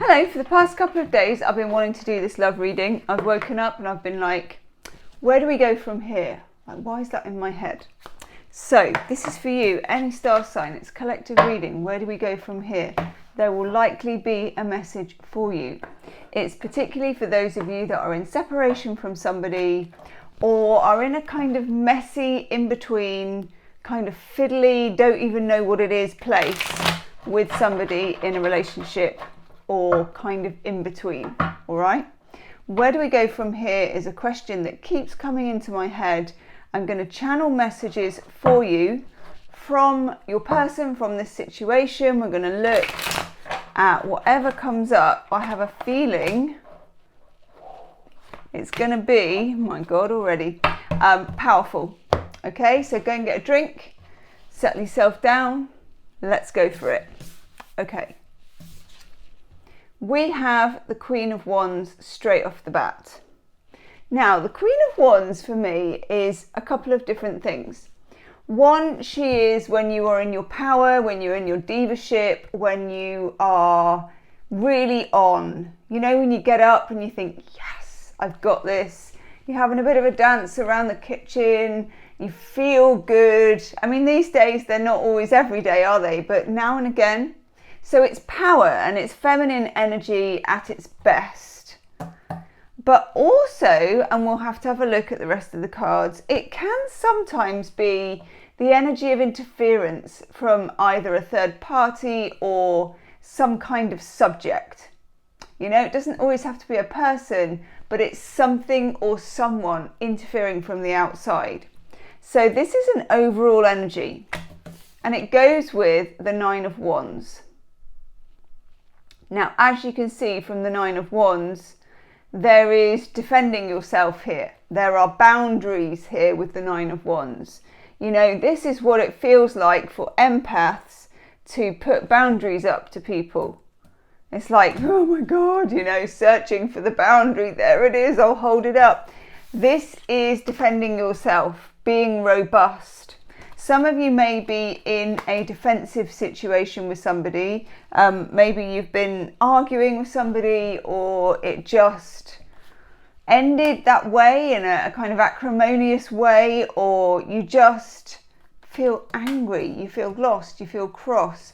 Hello, for the past couple of days I've been wanting to do this love reading. I've woken up and I've been like, where do we go from here? Like, why is that in my head? So this is for you, any star sign, it's collective reading. Where do we go from here? There will likely be a message for you. It's particularly for those of you that are in separation from somebody or are in a kind of messy, in-between, kind of fiddly, don't even know what it is place with somebody in a relationship or kind of in between, all right? Where do we go from here is a question that keeps coming into my head. I'm going to channel messages for you from your person, from this situation. We're going to look at whatever comes up. I have a feeling it's going to be, my God, already, powerful. Okay, so go and get a drink, settle yourself down. Let's go for it. Okay. We have the Queen of Wands straight off the bat. Now, the Queen of Wands for me is a couple of different things. One, she is when you are in your power, when you're in your divaship, when you are really on. You know, when you get up and you think, yes, I've got this. You're having a bit of a dance around the kitchen. You feel good. I mean, these days, they're not always every day, are they? But now and again. So it's power and it's feminine energy at its best. But also, and we'll have to have a look at the rest of the cards, it can sometimes be the energy of interference from either a third party or some kind of subject. You know, it doesn't always have to be a person, but it's something or someone interfering from the outside. So this is an overall energy, and it goes with the Nine of Wands. Now, as you can see from the Nine of Wands, there is defending yourself here. There are boundaries here with the Nine of Wands. You know, this is what it feels like for empaths to put boundaries up to people. It's like, oh my God, you know, searching for the boundary. There it is, I'll hold it up. This is defending yourself, being robust. Some of you may be in a defensive situation with somebody. Maybe you've been arguing with somebody or it just ended that way in a kind of acrimonious way, or you just feel angry, you feel lost, you feel cross.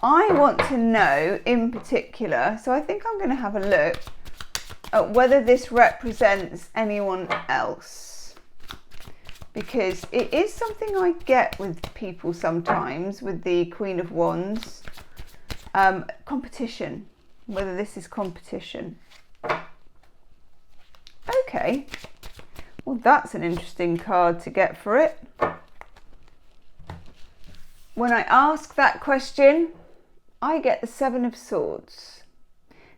I want to know in particular, so I think I'm going to have a look at whether this represents anyone else. Because it is something I get with people sometimes, with the Queen of Wands. Competition, whether this is competition. Okay, well that's an interesting card to get for it. When I ask that question, I get the Seven of Swords.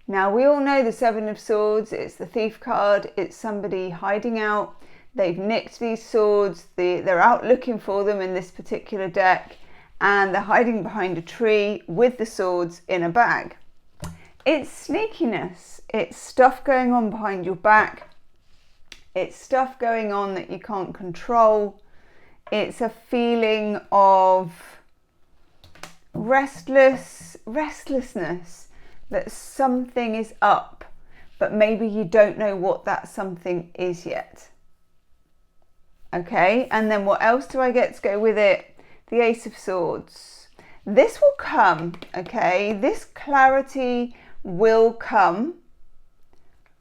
Now we all know the Seven of Swords, it's the thief card, it's somebody hiding out. They've nicked these swords, they're out looking for them in this particular deck, and they're hiding behind a tree with the swords in a bag. It's sneakiness, it's stuff going on behind your back, it's stuff going on that you can't control, it's a feeling of restlessness, that something is up, but maybe you don't know what that something is yet. Okay, and then what else do I get to go with it? The Ace of Swords. This will come, okay? This clarity will come.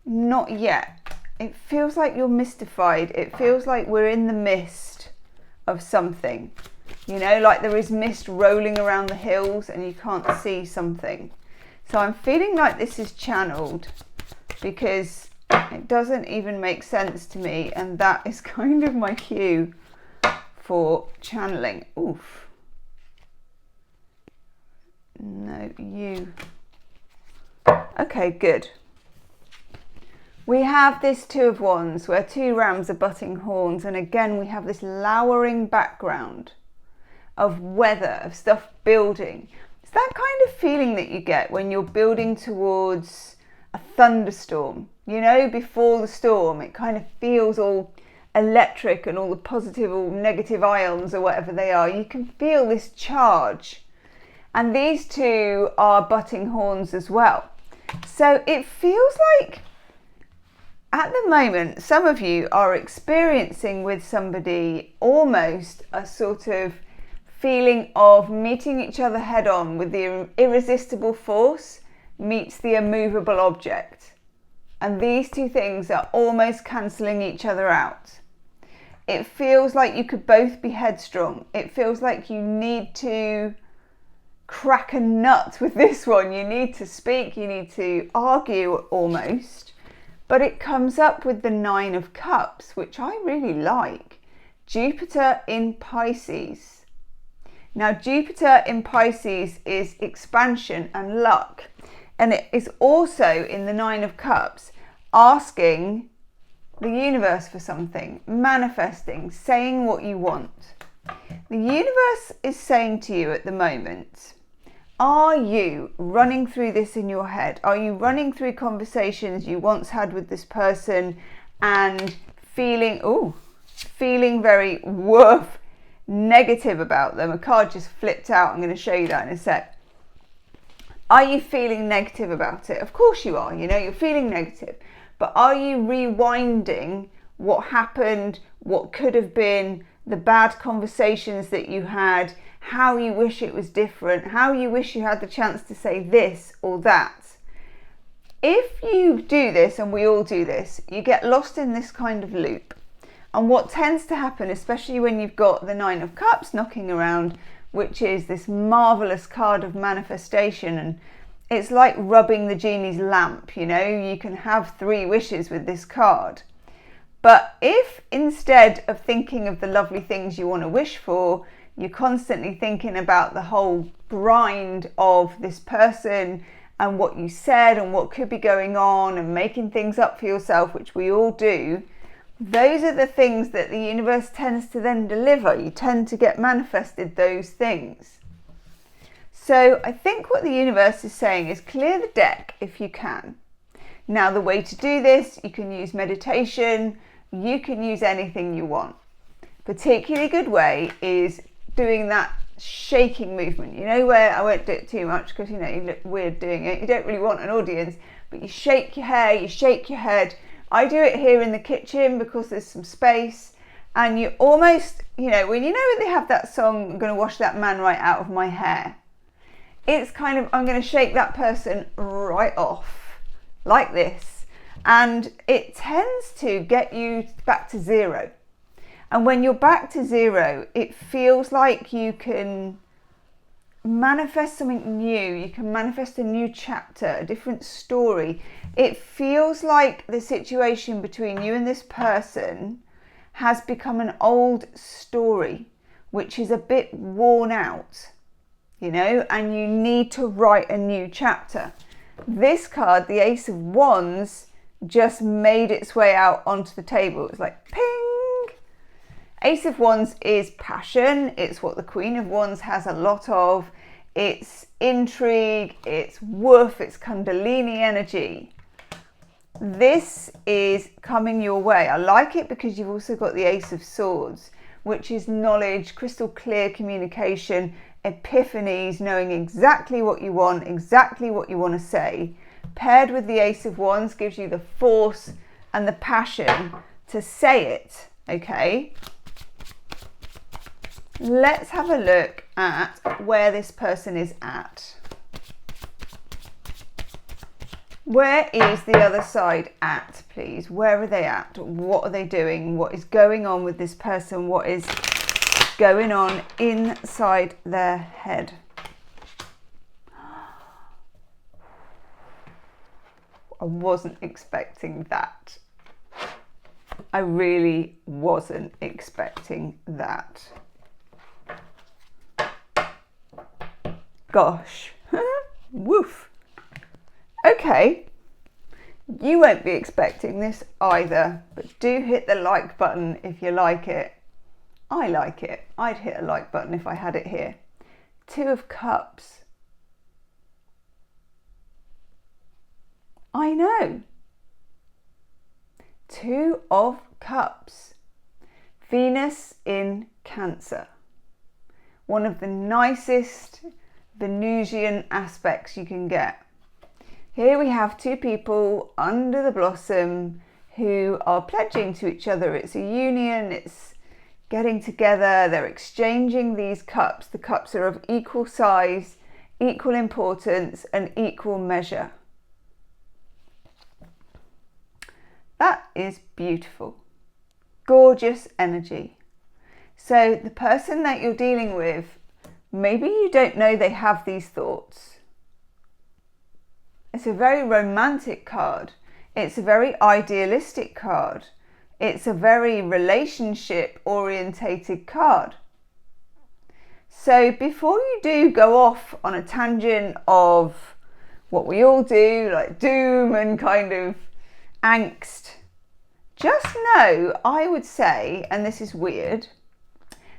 Not yet. It feels like you're mystified. It feels like we're in the mist of something. You know, like there is mist rolling around the hills and you can't see something. So I'm feeling like this is channeled because it doesn't even make sense to me, and that is kind of my cue for channeling. Oof. No, you. Okay, good. We have this Two of Wands where two rams are butting horns, and again we have this lowering background of weather, of stuff building. It's that kind of feeling that you get when you're building towards a thunderstorm. You know, before the storm, it kind of feels all electric and all the positive or negative ions or whatever they are. You can feel this charge. And these two are butting horns as well. So it feels like at the moment, some of you are experiencing with somebody almost a sort of feeling of meeting each other head on with the irresistible force meets the immovable object. And these two things are almost cancelling each other out. It feels like you could both be headstrong. It feels like you need to crack a nut with this one. You need to speak, you need to argue almost. But it comes up with the 9 of Cups, which I really like. Jupiter in Pisces. Now, Jupiter in Pisces is expansion and luck. And it is also in the 9 of Cups, asking the universe for something, manifesting, saying what you want. The universe is saying to you at the moment, are you running through this in your head? Are you running through conversations you once had with this person and feeling very negative about them? A card just flipped out. I'm going to show you that in a sec. Are you feeling negative about it? Of course you are. You're feeling negative. But are you rewinding what happened, what could have been, the bad conversations that you had, how you wish it was different, how you wish you had the chance to say this or that? If you do this, and we all do this, you get lost in this kind of loop. And what tends to happen, especially when you've got the 9 of Cups knocking around, which is this marvelous card of manifestation, and it's like rubbing the genie's lamp, you can have 3 wishes with this card. But if instead of thinking of the lovely things you want to wish for, you're constantly thinking about the whole grind of this person and what you said and what could be going on and making things up for yourself, which we all do, those are the things that the universe tends to then deliver. You tend to get manifested those things. So I think what the universe is saying is clear the deck if you can. Now, the way to do this, you can use meditation, you can use anything you want. Particularly good way is doing that shaking movement, where I won't do it too much because you look weird doing it. You don't really want an audience, but you shake your hair, you shake your head. I do it here in the kitchen because there's some space, and you almost, when they have that song, I'm going to wash that man right out of my hair. It's kind of, I'm going to shake that person right off like this, and it tends to get you back to 0. And when you're back to 0, it feels like you can manifest something new. You can manifest a new chapter, a different story. It feels like the situation between you and this person has become an old story, which is a bit worn out, and you need to write a new chapter. This card, the Ace of Wands, just made its way out onto the table. It's like ping. Ace of Wands is passion. It's what the Queen of Wands has a lot of. It's intrigue, it's woof, it's Kundalini energy. This is coming your way. I like it because you've also got the Ace of Swords, which is knowledge, crystal clear communication, epiphanies, knowing exactly what you want to say. Paired with the Ace of Wands gives you the force and the passion to say it, okay? Let's have a look at where this person is at. Where is the other side at, please? Where are they at? What are they doing? What is going on with this person? What is going on inside their head? I wasn't expecting that. I really wasn't expecting that. Gosh, woof. Okay, you won't be expecting this either, but do hit the like button if you like it. I like it. I'd hit a like button if I had it here. 2 of Cups. I know. 2 of Cups. Venus in Cancer. One of the nicest Venusian aspects you can get. Here we have two people under the blossom who are pledging to each other. It's a union, it's getting together, they're exchanging these cups. The cups are of equal size, equal importance, and equal measure. That is beautiful. Gorgeous energy. So the person that you're dealing with, maybe you don't know they have these thoughts. It's a very romantic card. It's a very idealistic card. It's a very relationship orientated card. So before you do go off on a tangent of what we all do, like doom and kind of angst, just know, I would say, and this is weird,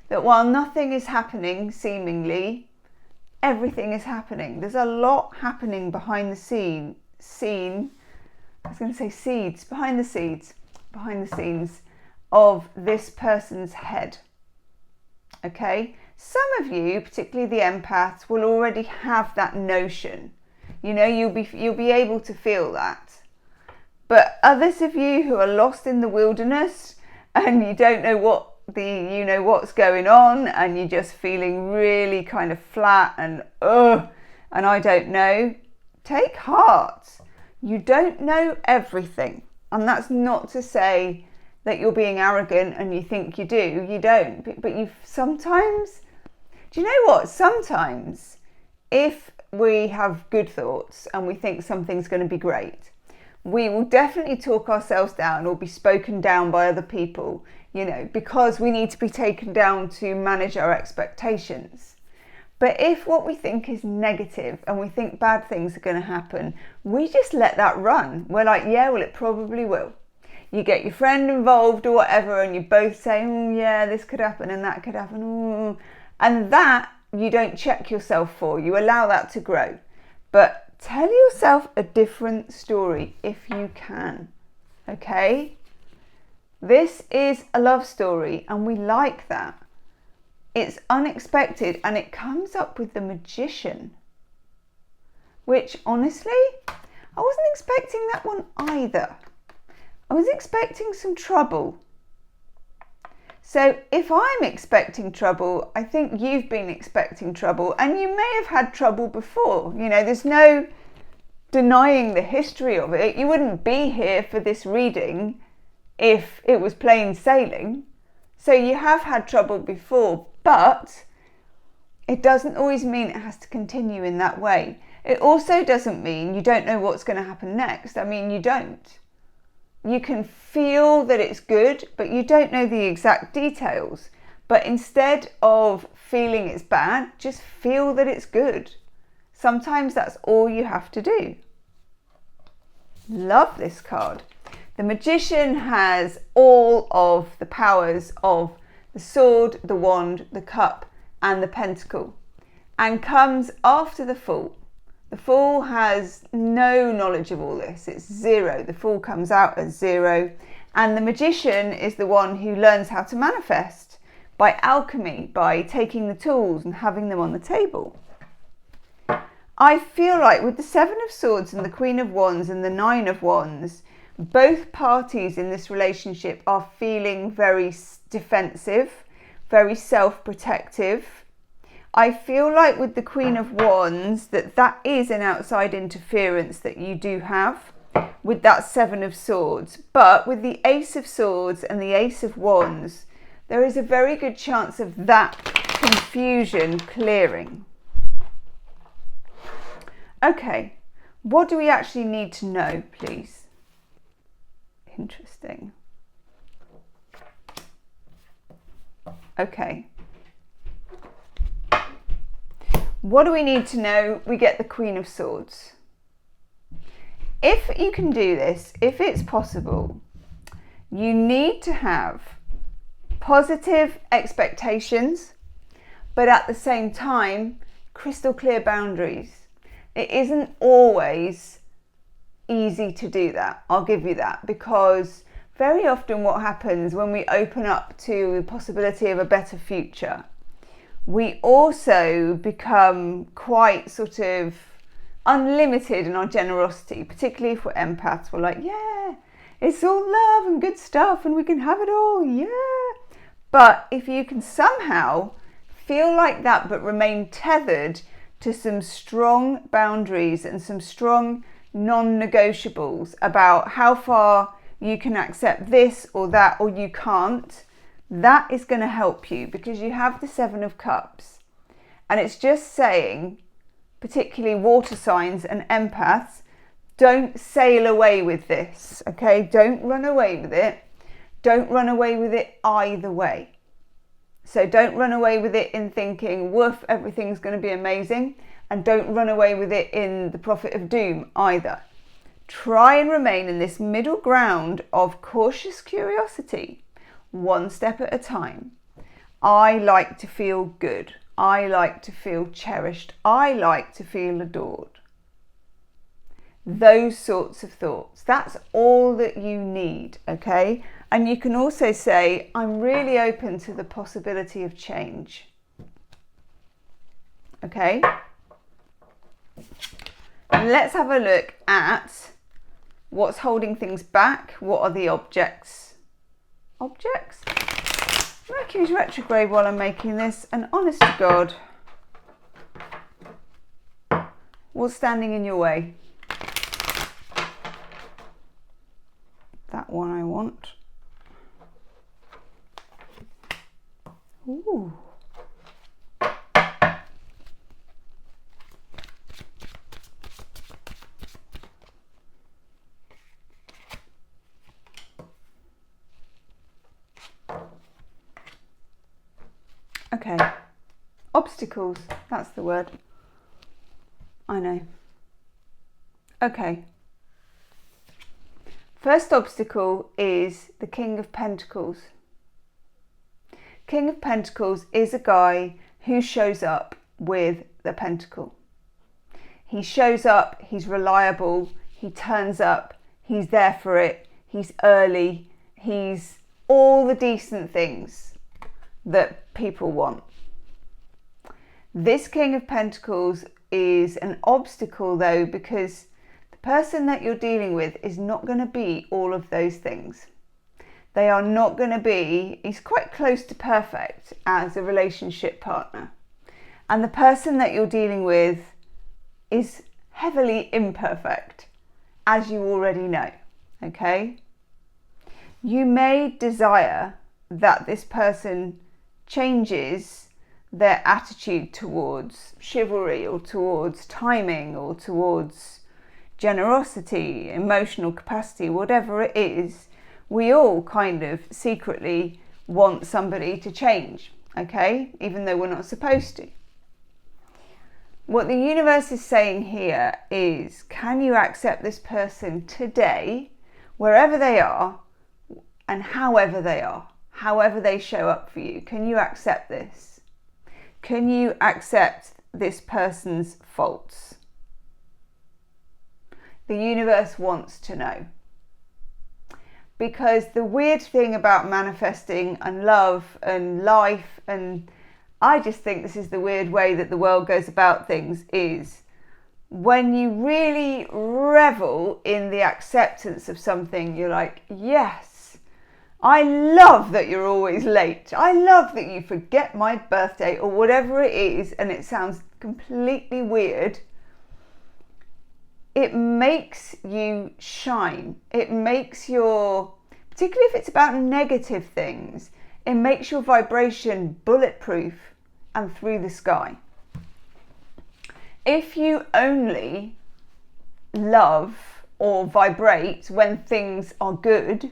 that while nothing is happening seemingly, everything is happening. There's a lot happening behind the scenes of this person's head. Okay? Some of you, particularly the empaths, will already have that notion. You know, you'll be able to feel that. But others of you who are lost in the wilderness and you don't know what's going on, and you're just feeling really kind of flat and I don't know, take heart. You don't know everything. And that's not to say that you're being arrogant and you think you do. You don't. But you sometimes, do you know what? Sometimes if we have good thoughts and we think something's going to be great, we will definitely talk ourselves down or be spoken down by other people, you know, because we need to be taken down to manage our expectations. But if what we think is negative and we think bad things are going to happen, we just let that run. We're like, yeah, well, it probably will. You get your friend involved or whatever, and you both say, yeah, this could happen and that could happen. And that you don't check yourself for. You allow that to grow. But tell yourself a different story if you can. Okay? This is a love story, and we like that. It's unexpected, and it comes up with the Magician, which honestly, I wasn't expecting that one either. I was expecting some trouble. So if I'm expecting trouble, I think you've been expecting trouble, and you may have had trouble before. You know, there's no denying the history of it. You wouldn't be here for this reading if it was plain sailing. So you have had trouble before, but it doesn't always mean it has to continue in that way. It also doesn't mean you don't know what's going to happen next. I mean, you don't. You can feel that it's good, but you don't know the exact details. But instead of feeling it's bad, just feel that it's good. Sometimes that's all you have to do. Love this card. The Magician has all of the powers of the sword, the wand, the cup, and the pentacle, and comes after the Fool. The Fool has no knowledge of all this. It's zero. The Fool comes out as zero. And the Magician is the one who learns how to manifest by alchemy, by taking the tools and having them on the table. I feel like with the Seven of Swords and the Queen of Wands and the Nine of Wands, both parties in this relationship are feeling very defensive, very self-protective. I feel like with the Queen of Wands that is an outside interference that you do have with that Seven of Swords. But with the Ace of Swords and the Ace of Wands, there is a very good chance of that confusion clearing. Okay, what do we actually need to know, please? Interesting. Okay. What do we need to know? We get the Queen of Swords. If you can do this, if it's possible, you need to have positive expectations, but at the same time, crystal clear boundaries. It isn't always easy to do that. I'll give you that, because very often what happens when we open up to the possibility of a better future, we also become quite sort of unlimited in our generosity, particularly if we're empaths. We're like, yeah, it's all love and good stuff and we can have it all, yeah. But if you can somehow feel like that but remain tethered to some strong boundaries and some strong non-negotiables about how far you can accept this or that or you can't, that is going to help you, because you have the Seven of Cups. And it's just saying, particularly water signs and empaths, don't sail away with this, okay? Don't run away with it. Don't run away with it either way. So don't run away with it in thinking, woof, everything's going to be amazing. And don't run away with it in the prophet of doom either. Try and remain in this middle ground of cautious curiosity, one step at a time. I like to feel good. I like to feel cherished. I like to feel adored. Those sorts of thoughts. That's all that you need, okay? And you can also say, I'm really open to the possibility of change. Okay? Let's have a look at what's holding things back. What are the objects? Objects? Mercury's retrograde while I'm making this, and honest to God, what's standing in your way? That one I want. Ooh. Okay, obstacles, that's the word. I know. Okay. First obstacle is the King of Pentacles. King of Pentacles is a guy who shows up with the pentacle. He shows up, he's reliable, he turns up, he's there for it, he's early, he's all the decent things that people want. This King of Pentacles is an obstacle though, because the person that you're dealing with is not going to be all of those things. They are not going to be, he's quite close to perfect as a relationship partner. And the person that you're dealing with is heavily imperfect, as you already know, okay? You may desire that this person changes their attitude towards chivalry or towards timing or towards generosity, emotional capacity, whatever it is. We all kind of secretly want somebody to change, okay? Even though we're not supposed to. What the universe is saying here is, can you accept this person today, wherever they are and however they are, however they show up for you? Can you accept this? Can you accept this person's faults? The universe wants to know. Because the weird thing about manifesting and love and life, and I just think this is the weird way that the world goes about things, is when you really revel in the acceptance of something, you're like, yes, I love that you're always late. I love that you forget my birthday or whatever it is, and it sounds completely weird. It makes you shine. It makes your, particularly if it's about negative things, it makes your vibration bulletproof and through the sky. If you only love or vibrate when things are good,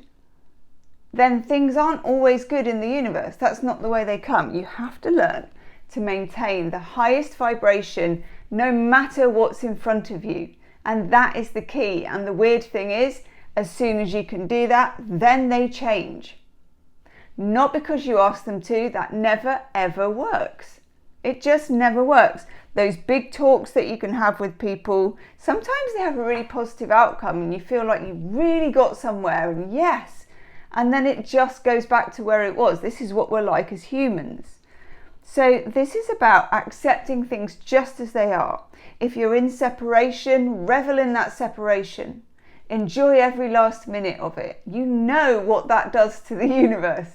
then things aren't always good in the universe. That's not the way they come. You have to learn to maintain the highest vibration no matter what's in front of you. And that is the key. And the weird thing is, as soon as you can do that, then they change. Not because you ask them to. That never ever works. It just never works. Those big talks that you can have with people, sometimes they have a really positive outcome and you feel like you really got somewhere, and yes, and then it just goes back to where it was. This is what we're like as humans. So this is about accepting things just as they are. If you're in separation, revel in that separation. Enjoy every last minute of it. You know what that does to the universe.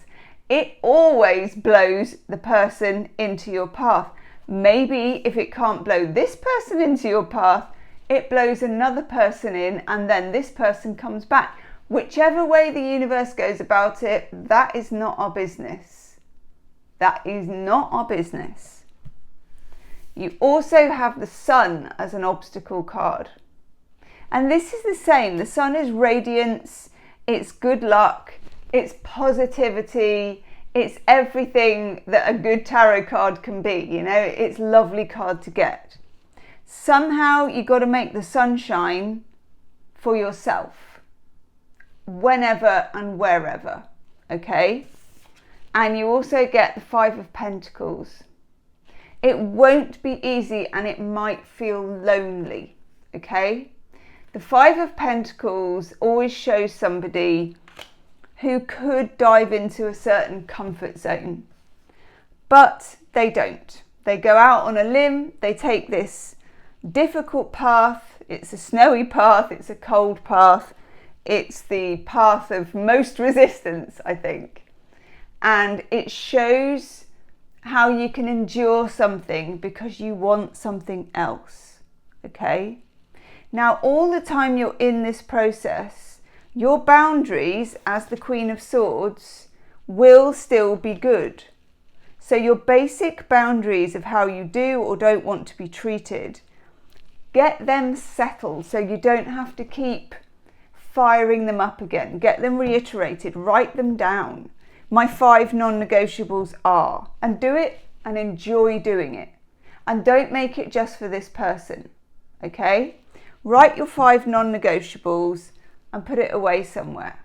It always blows the person into your path. Maybe if it can't blow this person into your path, it blows another person in, and then this person comes back. Whichever way the universe goes about it, that is not our business. That is not our business. You also have the sun as an obstacle card. And this is the same. The sun is radiance, it's good luck, it's positivity, it's everything that a good tarot card can be. You know, it's a lovely card to get. Somehow you got to make the sun shine for yourself, whenever and wherever, okay? And you also get the Five of Pentacles. It won't be easy and it might feel lonely, okay? The Five of Pentacles always shows somebody who could dive into a certain comfort zone, but they don't. They go out on a limb, they take this difficult path, it's a snowy path, it's a cold path, it's the path of most resistance, I think. And it shows how you can endure something because you want something else, okay? Now, all the time you're in this process, your boundaries as the Queen of Swords will still be good. So your basic boundaries of how you do or don't want to be treated, get them settled so you don't have to keep firing them up again. Get them reiterated, write them down. My 5 non-negotiables are, and do it and enjoy doing it. And don't make it just for this person, okay? Write your 5 non-negotiables and put it away somewhere.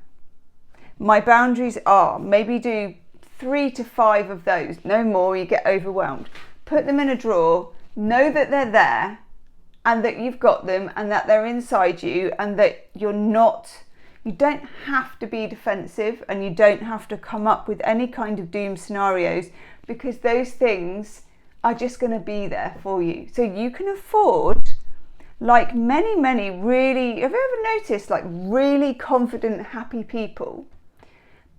My boundaries are, maybe do 3 to 5 of those, no more, you get overwhelmed. Put them in a drawer, know that they're there and that you've got them and that they're inside you and that you don't have to be defensive and you don't have to come up with any kind of doom scenarios, because those things are just going to be there for you. So you can afford, like many really, have you ever noticed like really confident, happy people?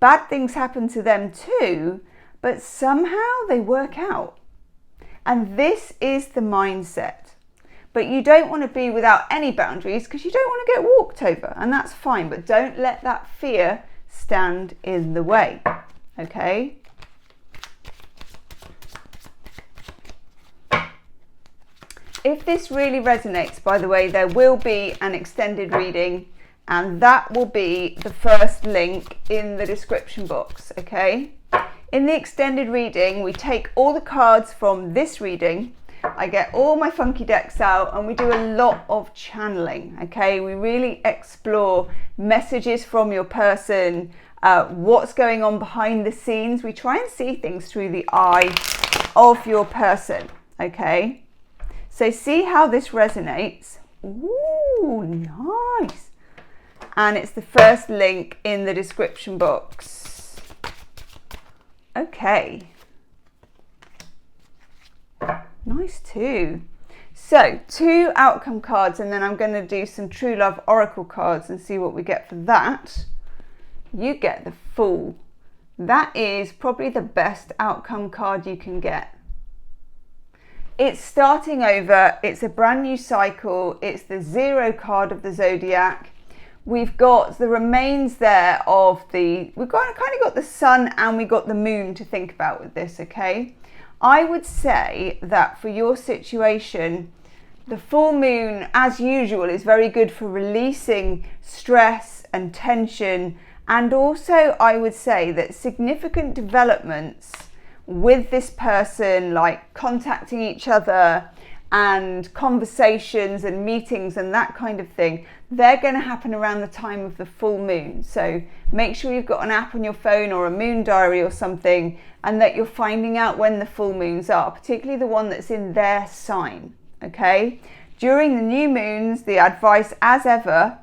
Bad things happen to them too, but somehow they work out. And this is the mindset. But you don't want to be without any boundaries because you don't want to get walked over, and that's fine, but don't let that fear stand in the way, okay? If this really resonates, by the way, there will be an extended reading, and that will be the first link in the description box, okay? In the extended reading, we take all the cards from this reading, I get all my funky decks out, and we do a lot of channeling, okay? We really explore messages from your person, what's going on behind the scenes. We try and see things through the eye of your person, okay? So see how this resonates. Ooh, nice. And it's the first link in the description box. Okay. Nice too. So 2 outcome cards, and then I'm going to do some true love oracle cards and see what we get for that. You get the Fool. That is probably the best outcome card you can get. It's starting over, it's a brand new cycle, it's the 0 card of the zodiac. We've got the remains there of we've kind of got the sun and we've got the moon to think about with this, okay? I would say that for your situation, the full moon, as usual, is very good for releasing stress and tension. And also, I would say that significant developments with this person, like contacting each other and conversations and meetings and that kind of thing, they're going to happen around the time of the full moon. So make sure you've got an app on your phone or a moon diary or something, and that you're finding out when the full moons are, particularly the one that's in their sign, okay? During the new moons, the advice, as ever,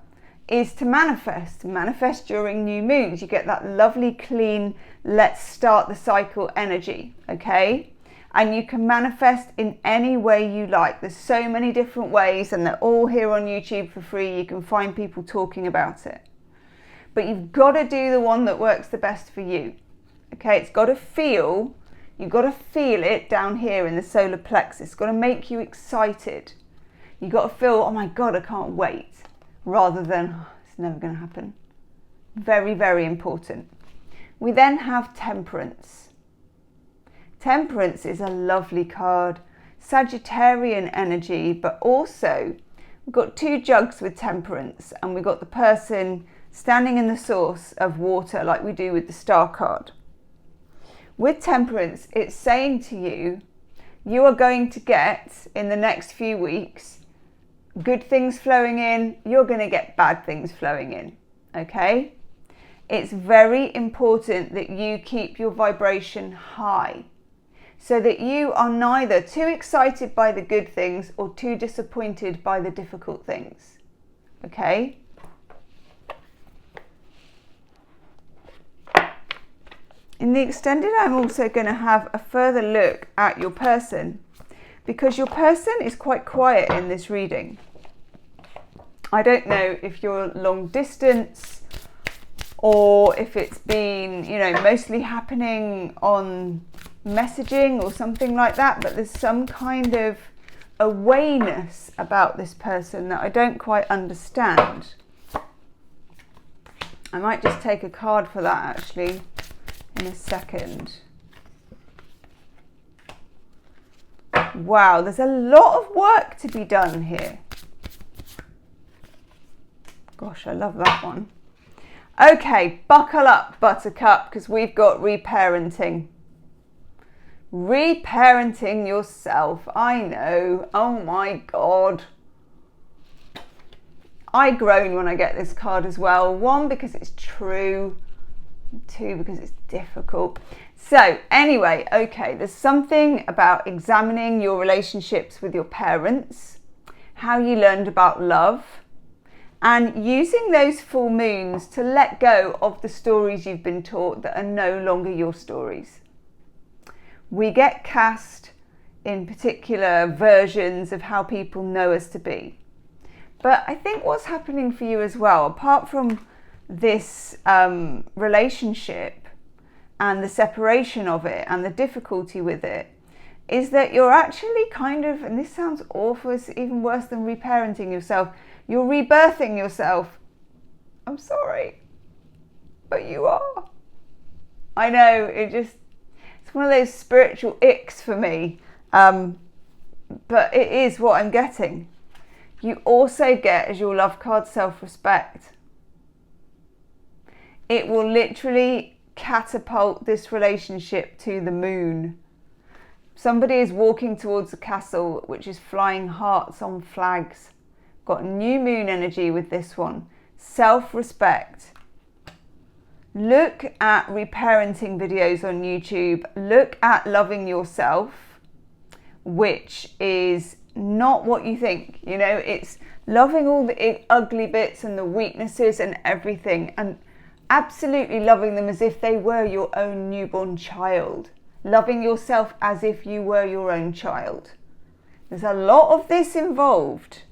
is to manifest during new moons. You get that lovely, clean, let's start the cycle energy, okay? And you can manifest in any way you like. There's so many different ways, and they're all here on YouTube for free. You can find people talking about it. But you've got to do the one that works the best for you. Okay, it's got to feel, you've got to feel it down here in the solar plexus. It's got to make you excited. You've got to feel, oh my God, I can't wait, rather than, oh, it's never going to happen. Very, very important. We then have Temperance. Temperance is a lovely card, Sagittarian energy, but also we've got 2 jugs with Temperance, and we've got the person standing in the source of water like we do with the Star card. With Temperance, it's saying to you, you are going to get, in the next few weeks, good things flowing in, you're going to get bad things flowing in, okay? It's very important that you keep your vibration high, so that you are neither too excited by the good things or too disappointed by the difficult things. Okay? In the extended, I'm also going to have a further look at your person, because your person is quite quiet in this reading. I don't know if you're long distance or if it's been, you know, mostly happening on messaging or something like that, but there's some kind of awareness about this person that I don't quite understand. I might just take a card for that actually in a second. Wow, there's a lot of work to be done here. Gosh, I love that one. Okay, buckle up, Buttercup, because we've got reparenting. Reparenting yourself. I know. Oh my God. I groan when I get this card as well. 1, because it's true. 2, because it's difficult. So anyway, okay, there's something about examining your relationships with your parents, how you learned about love, and using those full moons to let go of the stories you've been taught that are no longer your stories. We get cast in particular versions of how people know us to be. But I think what's happening for you as well, apart from this relationship and the separation of it and the difficulty with it, is that you're actually kind of, and this sounds awful, it's even worse than reparenting yourself, you're rebirthing yourself. I'm sorry, but you are. I know, it's one of those spiritual icks for me, but it is what I'm getting. You also get, as your love card, self-respect. It will literally catapult this relationship to the moon. Somebody is walking towards a castle which is flying hearts on flags. Got new moon energy with this one. Self-respect. Look at reparenting videos on YouTube. Look at loving yourself, which is not what you think. You know, it's loving all the ugly bits and the weaknesses and everything, and absolutely loving them as if they were your own newborn child. Loving yourself as if you were your own child. There's a lot of this involved.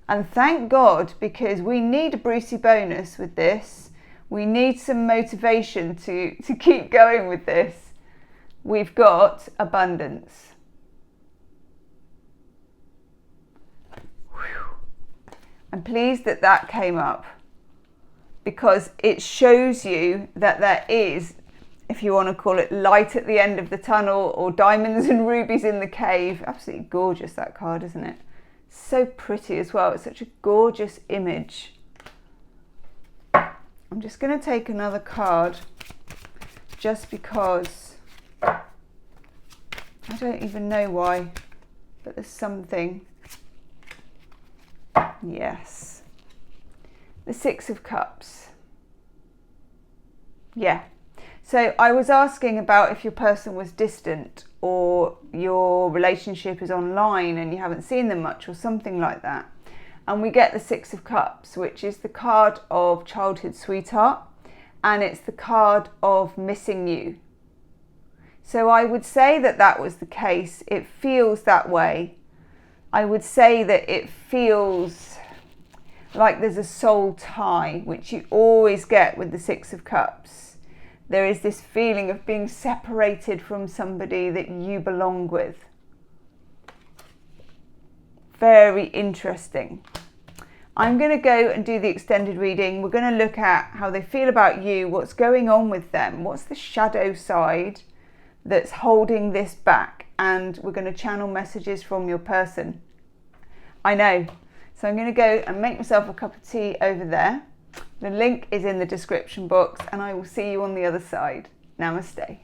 And thank God, because we need a Brucey bonus with this. We need some motivation to keep going with this. We've got abundance. Whew. I'm pleased that that came up, because it shows you that there is, if you want to call it, light at the end of the tunnel, or diamonds and rubies in the cave. Absolutely gorgeous, that card, isn't it? So pretty as well. It's such a gorgeous image. I'm just going to take another card, just because I don't even know why, but there's something. Yes. The Six of Cups. Yeah. So I was asking about if your person was distant, or your relationship is online and you haven't seen them much, or something like that. And we get the Six of Cups, which is the card of childhood sweetheart, and it's the card of missing you. So I would say that that was the case. It feels that way. I would say that it feels like there's a soul tie, which you always get with the Six of Cups. There is this feeling of being separated from somebody that you belong with. Very interesting. I'm going to go and do the extended reading. We're going to look at how they feel about you, what's going on with them, what's the shadow side that's holding this back, and we're going to channel messages from your person. I know. So I'm going to go and make myself a cup of tea over there. The link is in the description box, and I will see you on the other side. Namaste.